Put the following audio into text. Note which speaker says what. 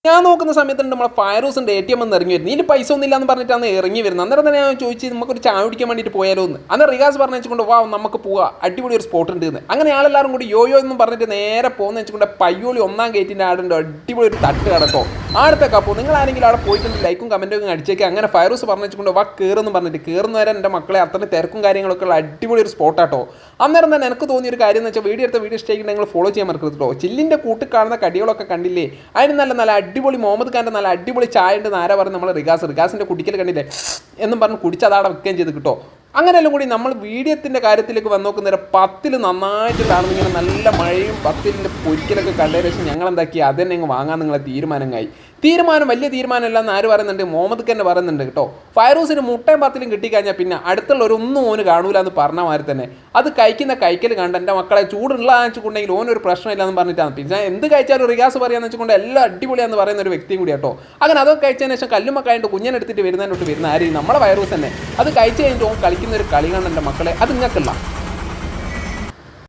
Speaker 1: ഞാൻ നോക്കുന്ന സമയത്ത് നമ്മളെ ഫയറൂസിൻ്റെ ATM എന്ന് ഇറങ്ങി വരുന്നത്. ഇതിൽ പൈസ ഒന്നും ഇല്ലാന്ന് പറഞ്ഞിട്ടാണ് ഇറങ്ങി വരുന്നത്. അന്നേരം തന്നെ ഞാൻ ചോദിച്ചു നമുക്കൊരു ചായ കുടിക്കാൻ വേണ്ടിയിട്ട് പോയാലോ എന്ന്. അന്നേരം റിയാസ് പറഞ്ഞു വെച്ചുകൊണ്ട് വാ നമുക്ക് പോവാം, അടിപൊളി ഒരു സ്പോട്ട് ഉണ്ട് എന്ന്. അങ്ങനെ ആളെല്ലാവരും കൂടി യോയോ എന്നും പറഞ്ഞിട്ട് നേരെ പോകുന്ന വെച്ചുകൊണ്ട് പയ്യോളി 1-ാം ഗേറ്റിൻ്റെ ആടുണ്ട് അടിപൊളി ഒരു തട്ട് കടത്തോ ആടത്തൊക്കെ. അപ്പോൾ നിങ്ങൾ ആരെങ്കിലും അവിടെ പോയിട്ടുണ്ട് ലൈക്കും കമൻറ്റും അടിച്ചേക്കുക. അങ്ങനെ ഫയറൂസ് പറഞ്ഞു വെച്ചുകൊണ്ട് വാ കയറുമെന്ന് പറഞ്ഞിട്ട് കയറുന്ന വരെ എൻ്റെ മക്കളെ അത്രയും തിരക്കും കാര്യങ്ങളൊക്കെ ഉള്ള അടിപൊളി ഒരു സ്പോട്ടാട്ടോ. അന്നേരം തന്നെ എനിക്ക് തോന്നിയൊരു കാര്യം എന്ന് വെച്ചാൽ വീഡിയോ ഇഷ്ടമായിട്ട് നിങ്ങൾ ഫോളോ ചെയ്യാൻ മറക്കരുത് കേട്ടോ. ചില്ലിൻ്റെ കൂട്ട് കാണുന്ന കടികളൊക്കെ കണ്ടില്ലേ, അതിന് നല്ല അടിപൊളി മുഹമ്മദ് ഖാൻ്റെ നല്ല അടിപൊളി ചായ ഉണ്ട് ആരാ പറഞ്ഞ് നമ്മൾ റിഗാസിൻ്റെ കുടിക്കൽ കണ്ടില്ലേ എന്നും പറഞ്ഞ് കുടിച്ചതാടെ വെക്കുകയും ചെയ്ത് കിട്ടോ. അങ്ങനെയെല്ലാം കൂടി നമ്മൾ വീഡിയോത്തിൻ്റെ കാര്യത്തിലേക്ക് വന്ന് നോക്കുന്നേരം 10 നന്നായിട്ട് കാണുന്നിങ്ങനെ നല്ല മഴയും 10 പൊരിക്കലൊക്കെ കണ്ടതിന് ശേഷം ഞങ്ങൾ എന്താക്കി അതന്നെ അങ്ങ് വാങ്ങാൻ നിങ്ങളെ തീരുമാനം വലിയ തീരുമാനമല്ല എന്ന് ആര് പറയുന്നുണ്ട്, മുഹമ്മദ് ഖാൻ പറയുന്നുണ്ട് കേട്ടോ. ഫയറൂസിന് മുട്ടയും 10 കിട്ടിക്കഴിഞ്ഞാൽ പിന്നെ അടുത്തുള്ളവരൊന്നും ഓന് കാണൂല എന്ന് പറഞ്ഞ മാതിരി തന്നെ അത് കഴിക്കൽ കണ്ട് എൻ്റെ മക്കളെ ചൂടുള്ള വെച്ചിട്ടുണ്ടെങ്കിൽ ഓനൊരു പ്രശ്നമില്ല എന്ന് പറഞ്ഞിട്ടാണ്. പിന്നെ എന്ത് കഴിച്ചാലും റിയാസ് പറയാന്ന് വെച്ചുകൊണ്ട് എല്ലാം അടിപൊളിയാന്ന് പറയുന്ന ഒരു വ്യക്തിയും കൂടി കേട്ടോ. അങ്ങനെ അതൊക്കെ കഴിച്ചതിന് ശേഷം കല്ലുമ്മക്കായിട്ട് കുഞ്ഞനെടുത്തിട്ട് വരുന്നതിനോട്ട് വരുന്ന ആര് നമ്മളെ ഫയറൂസ് തന്നെ. അത് കഴിച്ച് കഴിഞ്ഞിട്ട് ഓൻ കളിക്കുന്ന ഒരു കളി കാണുന്ന എൻ്റെ മക്കളെ അത് നിങ്ങൾക്കല്ല.